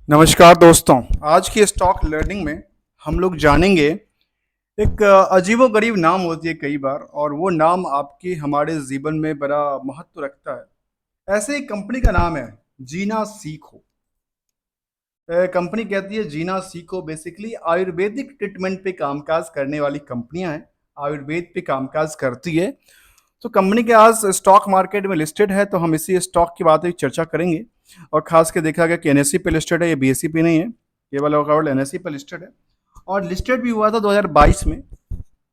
नमस्कार दोस्तों। आज की स्टॉक लर्निंग में हम लोग जानेंगे एक अजीबो-गरीब नाम होती है कई बार और वो नाम आपके हमारे जीवन में बड़ा महत्व रखता है। ऐसे एक कंपनी का नाम है जीना सीखो। कंपनी कहती है जीना सीखो बेसिकली आयुर्वेदिक ट्रीटमेंट पे कामकाज करने वाली कंपनियां हैं। आयुर्वेद पे कामकाज करती है। तो कंपनी के आज स्टॉक मार्केट में लिस्टेड है, तो हम इसी स्टॉक की बात चर्चा करेंगे। और खास के देखा गया कि एनएससी पे लिस्टेड है, ये बीएससी पे नहीं है, केवल और केवल एनएससी पे लिस्टेड है। और लिस्टेड भी हुआ था 2022 में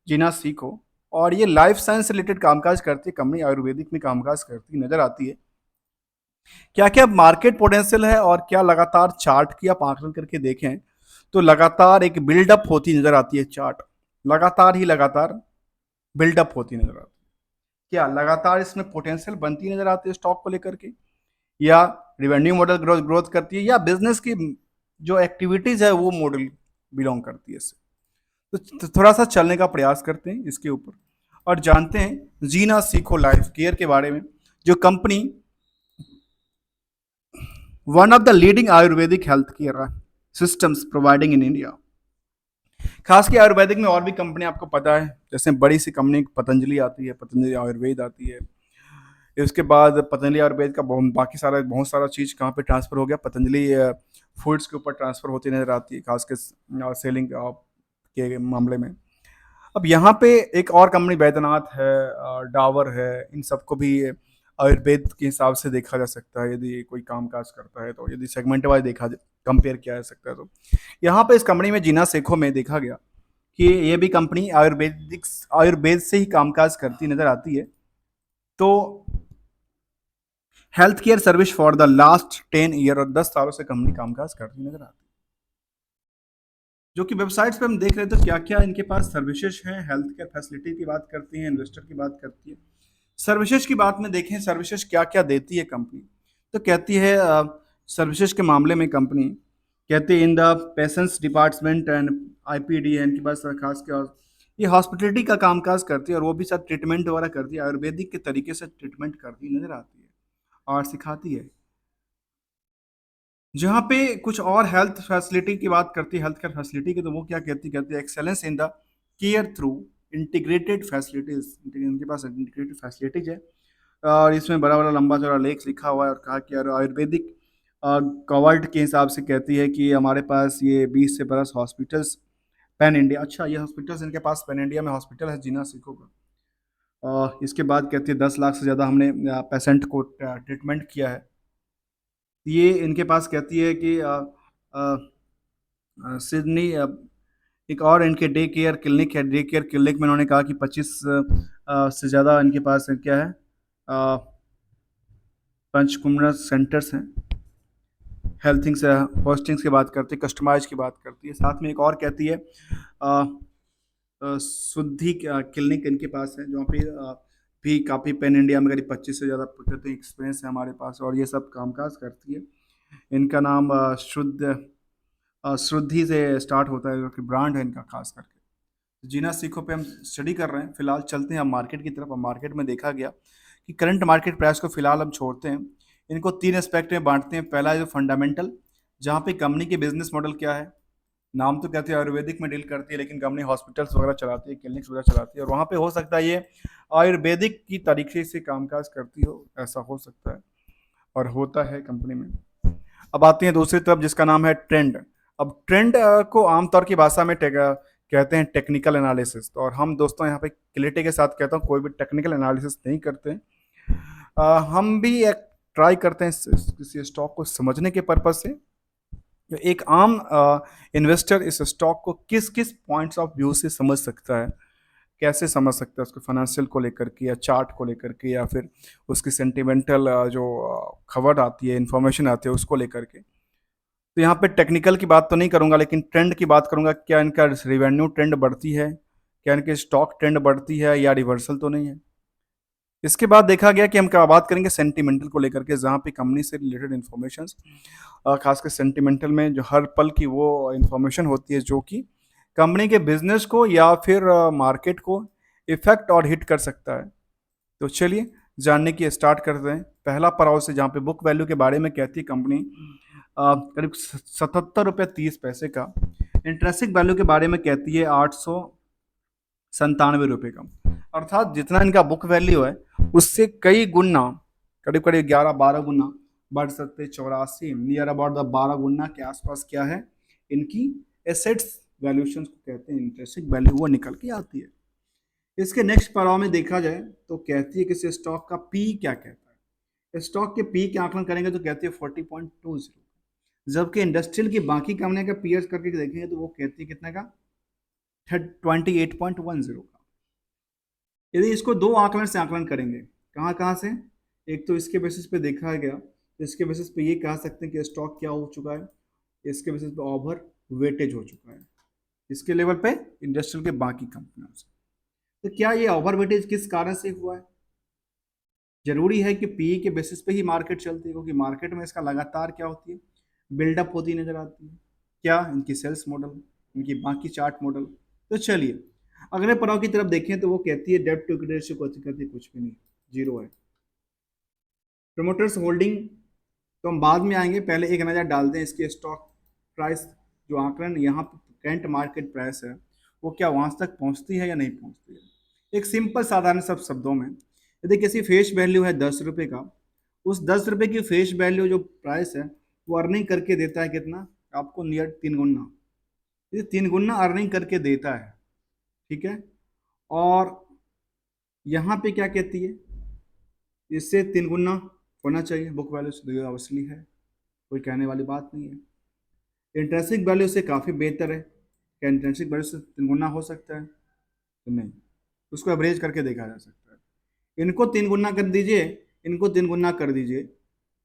जीना सीखो। और ये लाइफ साइंस से रिलेटेड कामकाज करती है कंपनी, आयुर्वेदिक में कामकाज करती नजर आती है। क्या क्या मार्केट पोटेंशियल है और क्या लगातार चार्ट की आप आकलन करके देखें तो लगातार एक बिल्डअप होती नजर आती है। चार्ट लगातार बिल्डअप होती नजर आती है। क्या लगातार इसमें पोटेंशियल बनती नजर आती है स्टॉक को लेकर के, या रिवेन्यू मॉडल ग्रोथ ग्रोथ करती है, या बिजनेस की जो एक्टिविटीज है वो मॉडल बिलोंग करती है इससे। तो थोड़ा सा चलने का प्रयास करते हैं इसके ऊपर और जानते हैं जीना सीखो लाइफ केयर के बारे में, जो company one of the leading Ayurvedic health care systems providing in India. खास के आयुर्वेदिक में और भी कंपनी आपको पता है, जैसे बड़ी सी कंपनी पतंजलि आती है, पतंजलि आयुर्वेद आती है। इसके बाद पतंजलि आयुर्वेद का बाकी सारा बहुत सारा चीज़ कहाँ पे ट्रांसफ़र हो गया, पतंजलि फूड्स के ऊपर ट्रांसफ़र होती नजर आती है, खास के सेलिंग के मामले में। अब यहाँ पे एक और कंपनी बैद्यनाथ है, डाबर है, इन सबको भी आयुर्वेद के हिसाब से देखा जा सकता है यदि कोई काम काज करता है तो, यदि सेगमेंट वाइज देखा कंपेयर किया जा सकता है तो। यहाँ पे इस कंपनी में जीना सेखो में देखा गया कि ये भी कंपनी आयुर्वेद से ही कामकाज करती नजर आती है। तो health care service for the last 10 year, और 10 सालों से कंपनी कामकाज करती नजर आती है। जो कि वेबसाइट्स पे हम देख रहे थे क्या क्या इनके पास सर्विसेज हैं। हेल्थ केयर फैसिलिटी की बात करती है, इन्वेस्टर की बात करती है। सर्विसेज की बात में देखें सर्विसेज क्या क्या देती है कंपनी, तो कहती है सर्विसेज के मामले में कंपनी कहती है in the patients department and IPD है इनके पास खास कर ये हॉस्पिटलिटी का कामकाज करती है, और वो भी साथ ट्रीटमेंट वगैरह करती है, आयुर्वेदिक के तरीके से ट्रीटमेंट करती नजर आती है और सिखाती है। जहाँ पे कुछ और हेल्थ फैसिलिटी की बात करती है, हेल्थ केयर फैसिलिटी की, तो वो क्या कहती है excellence in the care through integrated facilities. इनके पास इंटीग्रेटेड फैसिलिटीज है, और इसमें बड़ा बड़ा लंबा चौड़ा लेख लिखा हुआ है और कहा कि आयुर्वेदिक कवर्ड के हिसाब से कहती है कि हमारे पास ये 20 से प्लस हॉस्पिटल्स पैन इंडिया। अच्छा, ये हॉस्पिटल्स इनके पास पैन इंडिया में हॉस्पिटल है जीना सीखो का। इसके बाद कहती है 10 लाख से ज़्यादा हमने पेशेंट को ट्रीटमेंट किया है। ये इनके पास कहती है कि सिडनी एक और इनके डे केयर क्लिनिक है। डे केयर क्लिनिक में उन्होंने कहा कि 25 से ज़्यादा इनके पास क्या है, पंचकुमरा सेंटर्स हैं। हेल्थिंग से होस्टिंग्स की बात करती है, कस्टमाइज की बात करती है, साथ में एक और कहती है शुद्धि क्लिनिक इनके पास है, जहाँ पे भी काफ़ी पैन इंडिया में करीब 25 से ज़्यादा कहते हैं एक्सपीरियंस है हमारे पास, और ये सब कामकाज करती है। इनका नाम शुद्धि से स्टार्ट होता है, जो कि ब्रांड है इनका खास करके। जीना सीखो पे हम स्टडी कर रहे हैं। फिलहाल चलते हैं हम मार्केट की तरफ। अब मार्केट में देखा गया कि करंट मार्केट प्राइस को फिलहाल हम छोड़ते हैं, इनको तीन एस्पेक्ट में बांटते हैं। पहला है जो फंडामेंटल, जहाँ पे कंपनी के बिजनेस मॉडल क्या है। नाम तो कहते हैं आयुर्वेदिक में डील करती है, लेकिन कंपनी हॉस्पिटल्स वगैरह चलाती है, क्लिनिक्स वगैरह चलाती है, और वहाँ पे हो सकता है ये आयुर्वेदिक की तरीके से कामकाज करती हो, ऐसा हो सकता है और होता है कंपनी में। अब आते हैं दूसरी तरफ जिसका नाम है ट्रेंड। अब ट्रेंड को आमतौर की भाषा में कहते हैं टेक्निकल एनालिसिस, और हम दोस्तों यहाँ पे क्लियरिटी के साथ कहता हूँ कोई भी टेक्निकल एनालिसिस नहीं करते हैं। हम भी एक ट्राई करते हैं किसी स्टॉक को समझने के पर्पज से। एक आम इन्वेस्टर इस स्टॉक को किस किस पॉइंट्स ऑफ व्यू से समझ सकता है, कैसे समझ सकता है उसको, फाइनेंशियल को लेकर के या चार्ट को लेकर के, या फिर उसकी सेंटिमेंटल जो खबर आती है, इंफॉर्मेशन आती है उसको लेकर के। तो यहाँ पे टेक्निकल की बात तो नहीं करूँगा, लेकिन ट्रेंड की बात करूँगा। क्या इनका रिवेन्यू ट्रेंड बढ़ती है, क्या इनके स्टॉक ट्रेंड बढ़ती है, या रिवर्सल तो नहीं है। इसके बाद देखा गया कि हम क्या बात करेंगे सेंटिमेंटल को लेकर के, जहाँ पे कंपनी से रिलेटेड इन्फॉर्मेशन, खासकर सेंटिमेंटल में जो हर पल की वो इन्फॉर्मेशन होती है जो कि कंपनी के बिजनेस को या फिर मार्केट को इफेक्ट और हिट कर सकता है। तो चलिए जानने की स्टार्ट करते हैं। पहला पड़ाव से, जहाँ पे बुक वैल्यू के बारे में कहती है कंपनी, करीब 77 रुपये 30 पैसे का। इंटरेस्टिंग वैल्यू के बारे में कहती है 897 रुपये का, अर्थात जितना इनका बुक वैल्यू है उससे कई गुना, करीब करीब 11-12 गुना बढ़ सकते, 84 नियर अबाउट द 12 गुना के आसपास क्या है इनकी एसेट्स वैल्यूएशन को कहते हैं इंटरेस्टिंग वैल्यू, वो निकल के आती है। इसके नेक्स्ट पड़ाव में देखा जाए तो कहती है कि इस स्टॉक का पी क्या कहता है। स्टॉक के पी के आकलन करेंगे तो कहती है 40.20, जबकि इंडस्ट्रियल की बाकी कंपनियों का पीएस करके देखेंगे तो वो कहती है कितने का 28.10 का। यदि इसको दो आकलन से आकलन करेंगे, कहाँ कहाँ से, एक तो इसके बेसिस पे देखा गया तो इसके बेसिस पे ये कह सकते हैं कि स्टॉक क्या हो चुका है, इसके बेसिस पे ओवर वेटेज हो चुका है इसके लेवल पे इंडस्ट्रियल के बाकी कंपनियों से। तो क्या ये ओवर वेटेज किस कारण से हुआ है? जरूरी है कि पीई के बेसिस पे ही मार्केट चलती है, क्योंकि मार्केट में इसका लगातार क्या होती है, बिल्डअप होती नजर आती है। क्या इनकी सेल्स मॉडल, इनकी बाकी चार्ट मॉडल। तो चलिए अगले पड़ाव की तरफ देखें तो वो कहती है डेब्ट टू इक्विटी रेशियो को कहती है कुछ भी नहीं, जीरो है। प्रमोटर्स होल्डिंग तो हम बाद में आएंगे, पहले एक नज़र डालते हैं इसके स्टॉक प्राइस जो आंकड़न यहाँ करंट मार्केट प्राइस है वो क्या वहां तक पहुंचती है या नहीं पहुंचती है। एक सिंपल साधारण सब शब्दों में, यदि किसी फेस वैल्यू है 10 रुपये का, उस 10 रुपये की फेस वैल्यू जो प्राइस है वो अर्निंग करके देता है कितना आपको, नियर 3 गुना। ये 3 गुना अर्निंग करके देता है, ठीक है। और यहाँ पे क्या कहती है, इससे 3 गुना होना चाहिए बुक वैल्यू से, ऑब्वियसली है, कोई कहने वाली बात नहीं है। इंट्रेंसिक वैल्यू से काफ़ी बेहतर है, क्या इंट्रेंसिक वैल्यू से 3 गुना हो सकता है? तो नहीं, उसको एवरेज करके देखा जा सकता है। इनको 3 गुना कर दीजिए, इनको 3 गुना कर दीजिए,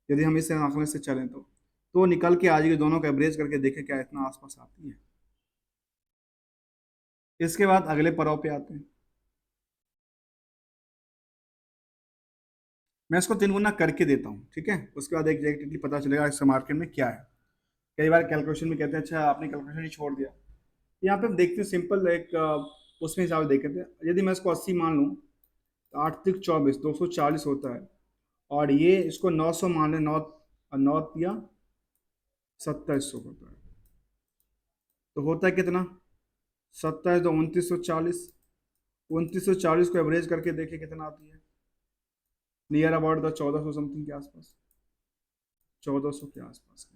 यदि हम इसे आंकड़े से चलें तो निकल के आ जाएगी, दोनों का एवरेज करके देखें क्या इतना आसपास आती है। इसके बाद अगले पड़ाव पे आते हैं, मैं इसको 3 गुना करके देता हूँ, ठीक है, उसके बाद एग्जैक्टली पता चलेगा इस मार्केट में क्या है। कई बार कैलकुलेशन में कहते हैं अच्छा आपने कैलकुलेशन ही छोड़ दिया। यहाँ पे हम देखते हैं सिंपल एक उसमें हिसाब से देखते हैं, यदि मैं इसको 80 मान लूँ तो 8 × 24 240 होता है, और ये इसको 900 मान लें, 9 या 2700 होता है, तो होता है कितना 27 तो 2940, 2940 को एवरेज करके देखिए कितना आती है, नियर अबाउट द 1400 समथिंग के आसपास, 1400 के आसपास।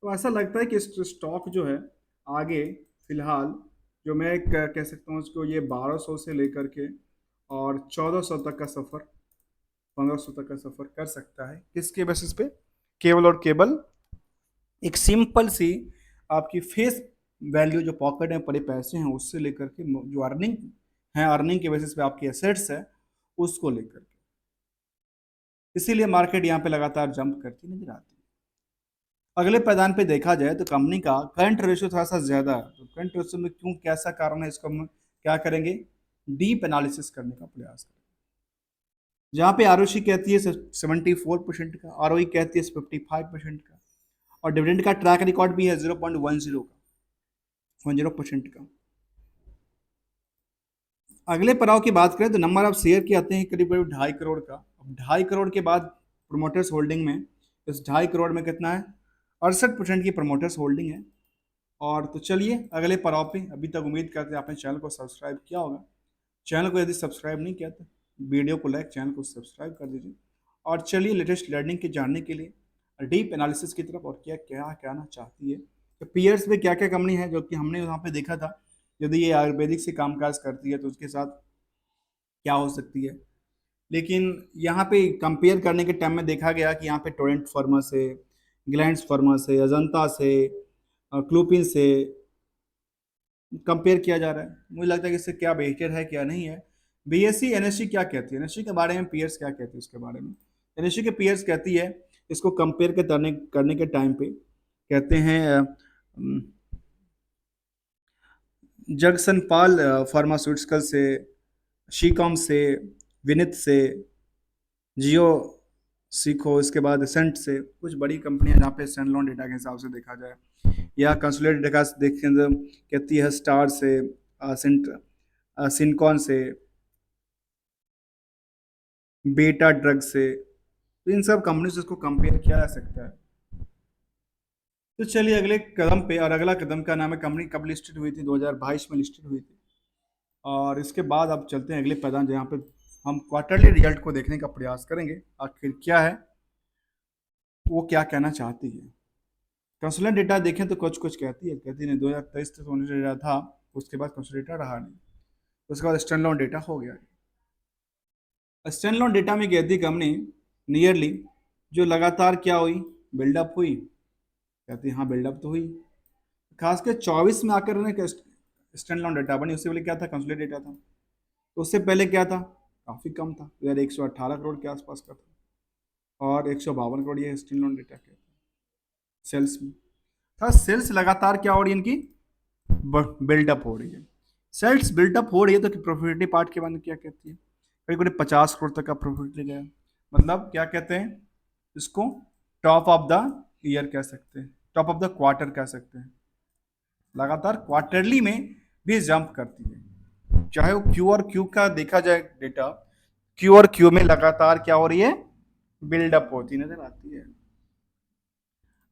तो ऐसा लगता है कि स्टॉक जो है आगे फिलहाल, जो मैं कह सकता हूँ उसको, ये 1200 से लेकर के और 1400 तक का सफ़र, 1500 तक का सफ़र कर सकता है। किसके बेसिस पे? केवल और केवल एक सिंपल सी आपकी फेस वैल्यू जो पॉकेट में पड़े पैसे हैं उससे लेकर के जो अर्निंग है, अर्निंग के बेसिस पे आपकी एसेट्स है उसको लेकर के, इसीलिए मार्केट यहाँ पे लगातार जंप करती नजर आती है। अगले पैदान पे देखा जाए तो कंपनी का करंट रेशियो थोड़ा सा ज्यादा है, तो करंट रेशियो में क्यों, कैसा कारण है, इसको हम क्या करेंगे, डीप एनालिसिस करने का प्रयास करेंगे। जहाँ पे आरओसी कहती है 74% का, आरओई कहती है 55% का, और डिविडेंड का ट्रैक रिकॉर्ड भी है 0.10 का, 10% का। अगले पड़ाव की बात करें तो नंबर ऑफ शेयर के आते हैं करीब करीब 2.5 करोड़ का। अब 2.5 करोड़ के बाद प्रोमोटर्स होल्डिंग में, इस 2.5 करोड़ में कितना है, 68% की प्रोमोटर्स होल्डिंग है। और तो चलिए अगले पड़ाव पे, अभी तक उम्मीद करते हैं आपने चैनल को सब्सक्राइब किया होगा, चैनल को यदि सब्सक्राइब नहीं किया तो वीडियो को लाइक, चैनल को सब्सक्राइब कर दीजिए। और चलिए लेटेस्ट लर्निंग के जानने के लिए डीप एनालिसिस की तरफ, और क्या क्या कहना चाहती है कि पीयर्स में क्या क्या कंपनी है जो कि हमने यहाँ पे देखा था, यदि ये आयुर्वेदिक से कामकाज करती है तो उसके साथ क्या हो सकती है। लेकिन यहाँ पे कंपेयर करने के टाइम में देखा गया कि यहाँ पे टोरेंट फार्मा से, ग्लैंड्स फार्मा से, अजंता से, क्लूपिन से कंपेयर किया जा रहा है। मुझे लगता है कि इससे क्या बेहतर है क्या नहीं है। बीएससी एनएससी क्या कहती है, एनएससी के बारे में पीयर्स क्या कहती है उसके बारे में, एनएससी के पीयर्स कहती है इसको कंपेयर के करने के टाइम पे कहते हैं जगसन पाल फार्मास्यूटिकल से, शीकॉम से, विनित से, जियो सीखो, इसके बाद सेंट से, कुछ बड़ी कंपनियां जहाँ पे स्टैंड लोन डेटा के हिसाब से देखा जाए, या कंसोलिडेटेड डेटा देखें तो कहती है स्टार से, सिनकॉन से, बेटा ड्रग से, तो इन सब कंपनी से इसको कंपेयर किया जा सकता है। तो चलिए अगले कदम पे, और अगला कदम का नाम है कंपनी कब लिस्टेड हुई थी, 2022 में लिस्टेड हुई थी। और इसके बाद अब चलते हैं अगले कदम जहाँ पे हम क्वार्टरली रिजल्ट को देखने का प्रयास करेंगे आखिर क्या है, वो क्या कहना चाहती है। कंसोलिडेटेड डेटा देखें तो कुछ कुछ कहती नहीं, 2023 तक कंसोलिडेटेड डेटा था, उसके बाद कंसोलिडेटेड रहा नहीं, उसके बाद स्टैंड लोन डेटा हो गया। स्टैंड लोन डेटा में कहती कंपनी नियरली जो लगातार क्या हुई, बिल्डअप हुई, कहती हाँ बिल्डअप तो हुई। खास कर 24 में आकर उन्हें स्टैंड लोन डेटा बनी, उससे पहले क्या था, कंसोलिडेटेड डेटा था। तो उससे पहले क्या था, काफी कम था, 118 करोड़ के आसपास का था, और 152 करोड़ ये स्टैंड लोन डेटा के सेल्स में था। सेल्स लगातार क्या हो रही है इनकी, बिल्डअप हो रही है। सेल्स बिल्डअप हो रही है तो प्रॉफिटिबिलिटी पार्ट के बारे में क्या कहती है, करीब करीब 50 करोड़ तक का प्रॉफिट ले गया, मतलब क्या कहते हैं इसको, टॉप ऑफ द ईयर कह सकते हैं, टॉप ऑफ द क्वार्टर कह सकते हैं। लगातार क्वार्टरली में भी जंप करती है, चाहे वो क्यू और क्यू का देखा जाए डेटा, क्यू और क्यू में लगातार क्या हो रही है, बिल्डअप होती नजर आती है।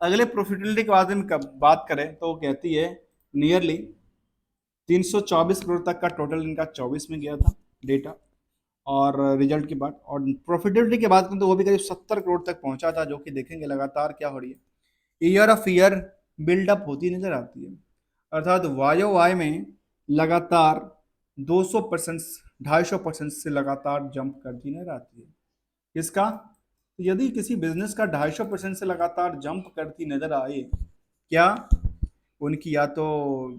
अगले प्रॉफिटेबिलिटी के बारे में बात करें तो वो कहती है नियरली 324 करोड़ तक का टोटल इनका 24 में गया था डेटा, और रिजल्ट की बात और प्रॉफिटेबिलिटी की बात करें तो वो भी करीब 70 करोड़ तक पहुंचा था, जो कि देखेंगे लगातार क्या हो रही है, ईयर ऑफ ईयर बिल्डअप होती नजर आती है। अर्थात वायो वाई में लगातार 200%, 250% से लगातार जंप करती नजर आती है। किसका, तो यदि किसी बिजनेस का 250% से लगातार जंप करती नजर आए, क्या, उनकी या तो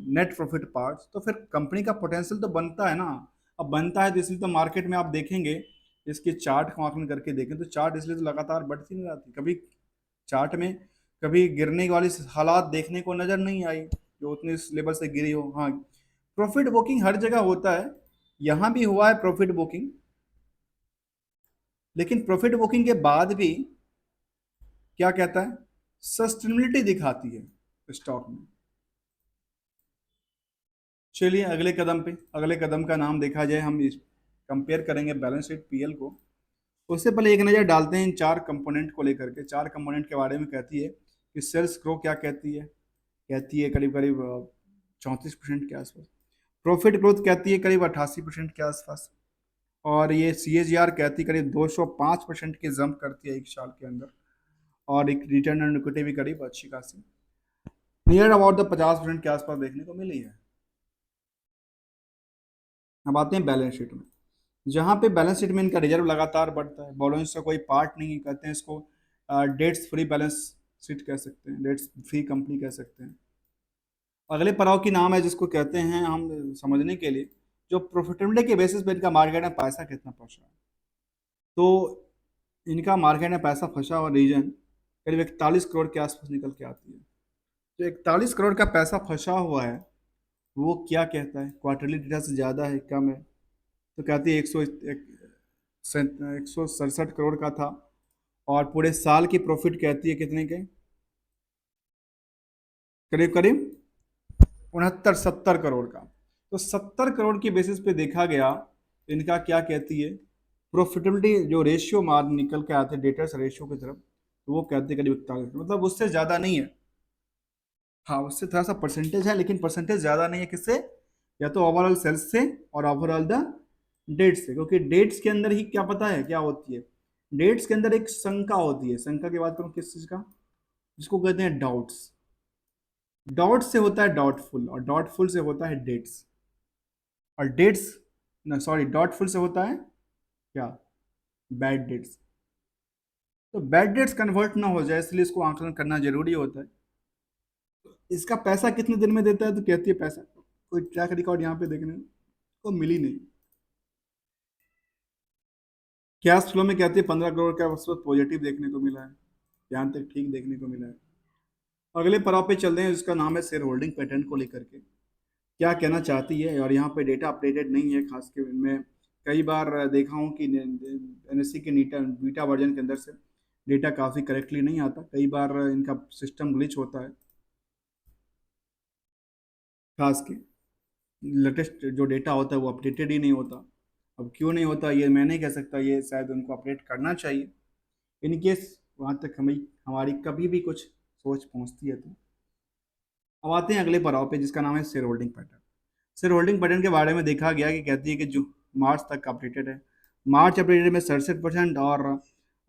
नेट प्रॉफिट पार्ट, तो फिर कंपनी का पोटेंशियल तो बनता है ना। अब बनता है तो इसलिए तो मार्केट में आप देखेंगे, इसके चार्ट को आंकलन करके देखें तो चार्ट इसलिए तो लगातार बढ़ती नहीं जाती, कभी चार्ट में कभी गिरने वाली हालात देखने को नजर नहीं आई जो उतने इस लेवल से गिरी हो। हाँ, प्रॉफिट बुकिंग हर जगह होता है, यहाँ भी हुआ है प्रॉफिट बुकिंग, लेकिन प्रॉफिट बुकिंग के बाद भी क्या कहता है, सस्टेनेबिलिटी दिखाती है स्टॉक में। चलिए अगले कदम का नाम देखा जाए, हम कंपेयर करेंगे बैलेंस शीट पीएल को। उससे पहले एक नज़र डालते हैं इन चार कंपोनेंट को लेकर के, चार कंपोनेंट के बारे में कहती है कि सेल्स ग्रो क्या कहती है करीब करीब 34% के आसपास, प्रॉफिट ग्रोथ कहती है करीब 88% के आसपास, और ये CAGR कहती है करीब 205% की जंप करती है एक साल के अंदर, और एक रिटर्न ऑन इक्विटी भी करीब अच्छी खासी नियर अबाउट द 50% के आसपास देखने को मिली है। अब आते हैं बैलेंस शीट में, जहाँ पे बैलेंस शीट में इनका रिजर्व लगातार बढ़ता है, बोलोइंस का कोई पार्ट नहीं कहते हैं इसको, डेट्स फ्री बैलेंस शीट कह सकते हैं, डेट्स फ्री कंपनी कह सकते हैं। अगले पड़ाव की नाम है जिसको कहते हैं हम समझने के लिए, जो प्रॉफिटेबिलिटी के बेसिस पे इनका मार्केट में पैसा कितना फंसा है। तो इनका मार्केट में पैसा फंसा हुआ रीजन करीब 41 करोड़ के आसपास निकल के आती है। जो 41 करोड़ का पैसा फंसा हुआ है, वो क्या कहता है, क्वार्टरली डेटा से ज़्यादा है कम है, तो कहती है 167 करोड़ का था, और पूरे साल की प्रॉफिट कहती है कितने के, करीब करीब 69-70 करोड़ का। तो 70 करोड़ की बेसिस पे देखा गया, इनका क्या कहती है, प्रॉफिटेबिलिटी जो रेशियो मार निकल के आते हैं डेटा से रेशियो की तरफ, तो वो कहते हैं करीब 41, मतलब उससे ज़्यादा नहीं है। हाँ, उससे थोड़ा सा परसेंटेज है, लेकिन परसेंटेज ज़्यादा नहीं है किससे, या तो ओवरऑल सेल्स से और ओवरऑल द डेट्स से, क्योंकि डेट्स के अंदर ही क्या पता है क्या होती है, डेट्स के अंदर एक शंका होती है, शंका की बात करूँ किस चीज़ का, जिसको कहते हैं डाउट्स। डाउट से होता है डाउटफुल, और डाउटफुल से होता है डेट्स, और डेट्स ना सॉरी डाउटफुल से होता है क्या, बैड डेट्स। तो बैड डेट्स कन्वर्ट ना हो जाए इसलिए इसको आंकलन करना जरूरी होता है। इसका पैसा कितने दिन में देता है, तो कहती है पैसा कोई ट्रैक रिकॉर्ड यहाँ पे देखने को मिली नहीं। कैश फ्लो में कहती है 15 करोड़ का उस वक्त पॉजिटिव देखने को मिला है, यहाँ तक ठीक देखने को मिला है। अगले पड़ाव पे चलते हैं जिसका नाम है शेयर होल्डिंग पैटर्न को लेकर के क्या कहना चाहती है, और यहाँ पे डेटा अपडेटेड नहीं है, खास के मैं कई बार देखा हूँ कि NSE के नीटा बीटा वर्जन के अंदर से डेटा काफ़ी करेक्टली नहीं आता, कई बार इनका सिस्टम ग्लिच होता है, खास के लेटेस्ट जो डेटा होता है वो अपडेटेड ही नहीं होता। अब क्यों नहीं होता ये मैं नहीं कह सकता, ये शायद उनको अपडेट करना चाहिए। इन केस वहाँ तक हमें हमारी कभी भी कुछ सोच पहुँचती है तो अब आते हैं अगले पड़ाव पे जिसका नाम है share holding pattern. Share holding pattern के बारे में देखा गया कि कहती है कि जो मार्च तक अपडेटेड है, मार्च अपडेटेड में 67% और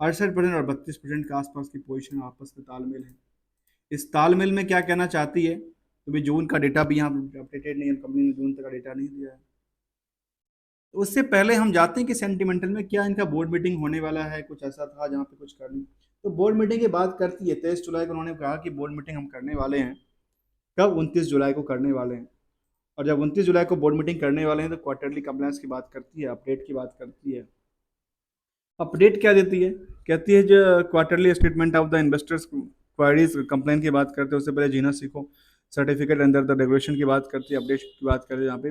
68% और 32% के आसपास की पोजीशन आपस में तालमेल है। इस तालमेल में क्या कहना चाहती है, तो भी जून का डेटा भी यहाँ अपडेटेड नहीं है, कंपनी ने जून तक का डेटा नहीं दिया है। तो उससे पहले हम जाते हैं कि सेंटिमेंटल में क्या इनका बोर्ड मीटिंग होने वाला है, कुछ ऐसा था जहाँ पे कुछ करनी। तो बोर्ड मीटिंग की बात करती है 23 जुलाई को, उन्होंने कहा कि बोर्ड मीटिंग हम करने वाले हैं। कब? 29 जुलाई को करने वाले हैं। और जब 29 जुलाई को बोर्ड मीटिंग करने वाले हैं तो क्वार्टरली कंप्लायंस की बात करती है, अपडेट की बात करती है। अपडेट क्या देती है? कहती है जो quarterly statement of the investors queries complain की बात करते हैं, उससे पहले जीना सीखो सर्टिफिकेट अंडर द रेगुलेशन की बात करती है, अपडेट की बात करते हैं यहाँ पे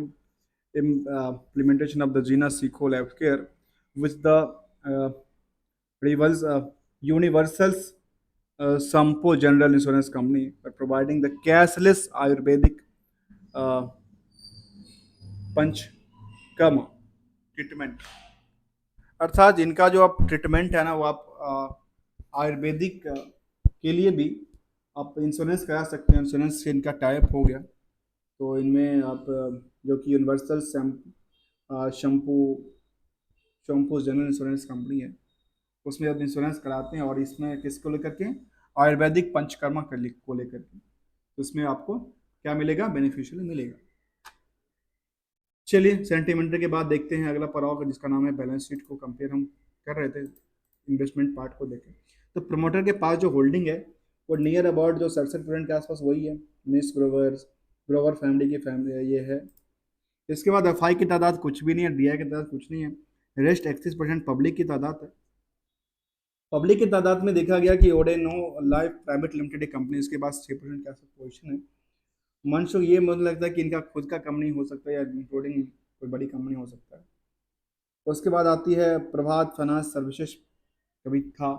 implementation of the Gina Seco Healthcare with the Universal's Sampo General Insurance Company by providing the cashless Ayurvedic uh, panchakarma treatment. अर्थात इनका जो आप ट्रीटमेंट है ना वो आप आयुर्वेदिक के लिए भी आप इंश्योरेंस करा सकते हैं। इंश्योरेंस से इनका टाइप हो गया, तो इनमें आप जो कि universal shampoo shampoo general insurance company है, उसमें आप इंश्योरेंस कराते हैं और इसमें किसको लेकर के? आयुर्वेदिक पंचकर्मा को लेकर के। तो इसमें आपको क्या मिलेगा? बेनिफिशियल मिलेगा। चलिए सेंटीमेंटर के बाद देखते हैं अगला पड़ाव जिसका नाम है बैलेंस शीट को कंपेयर हम कर रहे थे इन्वेस्टमेंट पार्ट को देखें। तो प्रमोटर के पास जो होल्डिंग है वो नियर अबाउट जो 67% के आसपास वही है, मिस ग्रोवर फैमिली की फैमिली ये है। इसके बाद एफआई की तादाद कुछ भी नहीं है, डीआई की तादाद कुछ नहीं है, रेस्ट 31% पब्लिक की तादाद है। पब्लिक की तादाद में देखा गया कि ओडेनो लाइफ प्राइवेट लिमिटेड कंपनी, इसके पास 6% के आसपास पोजिशन है। मन को ये मुझे लगता है कि इनका खुद का कंपनी हो सकता है या इंक्लूडिंग कोई बड़ी कंपनी हो सकता है। उसके बाद आती है प्रभात फाइनेंस सर्विसेज, कभी था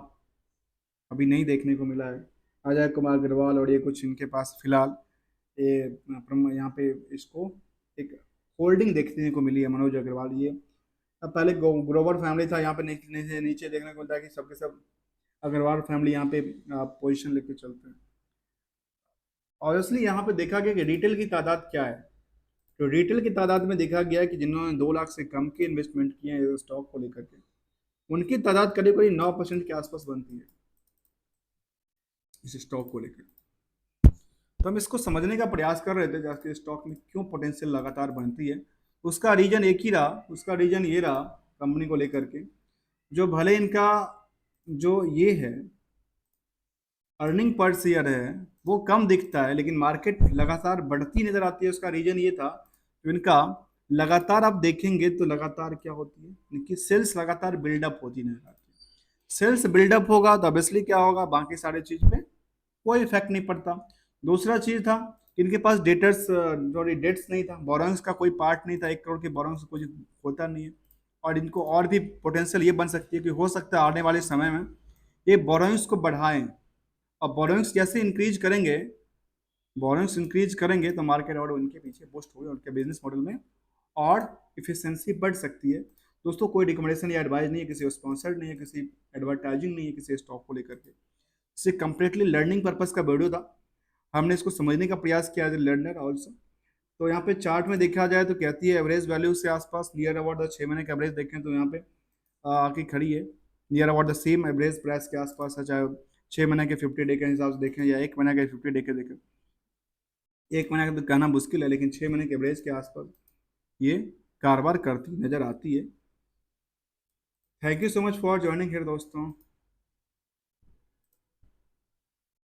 अभी नहीं देखने को मिला है, अजय कुमार अग्रवाल, और ये कुछ इनके पास फिलहाल ये यहाँ पे इसको एक होल्डिंग देखने को मिली है मनोज अग्रवाल। ये अब पहले ग्रोवर फैमिली था, यहाँ पे नीचे नीचे देखने को मिलता है कि सबके सब अग्रवाल फैमिली यहाँ पे पोजीशन लेके चलते हैं। ऑब्वियसली यहाँ पे देखा गया कि रिटेल की तादाद क्या है, तो रिटेल की तादाद में देखा गया कि जिन्होंने 2 लाख से कम के इन्वेस्टमेंट किए हैं स्टॉक को लेकर के, उनकी तादाद करीब करीब 9% के आसपास बनती है इस स्टॉक को लेकर। तो हम इसको समझने का प्रयास कर रहे थे जाके स्टॉक में क्यों पोटेंशियल लगातार बनती है। उसका रीजन एक ही रहा, उसका रीजन ये रहा कंपनी को लेकर के, जो भले इनका जो ये है अर्निंग पर शेयर है वो कम दिखता है, लेकिन मार्केट लगातार बढ़ती नजर आती है। उसका रीजन ये था तो इनका लगातार आप देखेंगे तो लगातार क्या होती है, इनकी सेल्स लगातार बिल्डअप होती नजर आती है। सेल्स बिल्डअप होगा तो ऑब्वियसली क्या होगा, बाकी सारे चीज पे कोई इफेक्ट नहीं पड़ता। दूसरा चीज था कि इनके पास डेटर्स सॉरी डेट्स नहीं था, बोरोइंग्स का कोई पार्ट नहीं था, 1 करोड़ के बोरोइंग्स कुछ होता नहीं है। और इनको और भी पोटेंशियल ये बन सकती है कि हो सकता है आने वाले समय में ये बोरोइंग्स को बढ़ाएं। अब बोरोइंग्स जैसे इंक्रीज करेंगे, बोरोइंग्स इंक्रीज करेंगे तो मार्केट और उनके पीछे बूस्ट होगी, उनके बिजनेस मॉडल में और इफिशियंसी बढ़ सकती है। दोस्तों कोई रिकमेंडेशन या एडवाइस नहीं है, किसी स्पॉन्सर्ड नहीं है, किसी एडवर्टाइजिंग नहीं है किसी स्टॉक को लेकर के। इससे कंप्लीटली लर्निंग पर्पज का वीडियो था, हमने इसको समझने का प्रयास किया एज ए लर्नर ऑल्सो। तो यहाँ पे चार्ट में देखा जाए तो कहती है एवरेज वैल्यू से आसपास नियर अबाउट द 6 महीने का एवरेज देखें तो यहाँ पे आके खड़ी है near about the same average price के आसपास है, चाहे 6 महीने के 50 डे के हिसाब से देखें या 1 महीने के 50 डे के देखें। 1 महीने का तो कहना मुश्किल है, लेकिन 6 महीने के एवरेज के आसपास ये कारोबार करती नजर आती है। Thank you so much for joining here दोस्तों।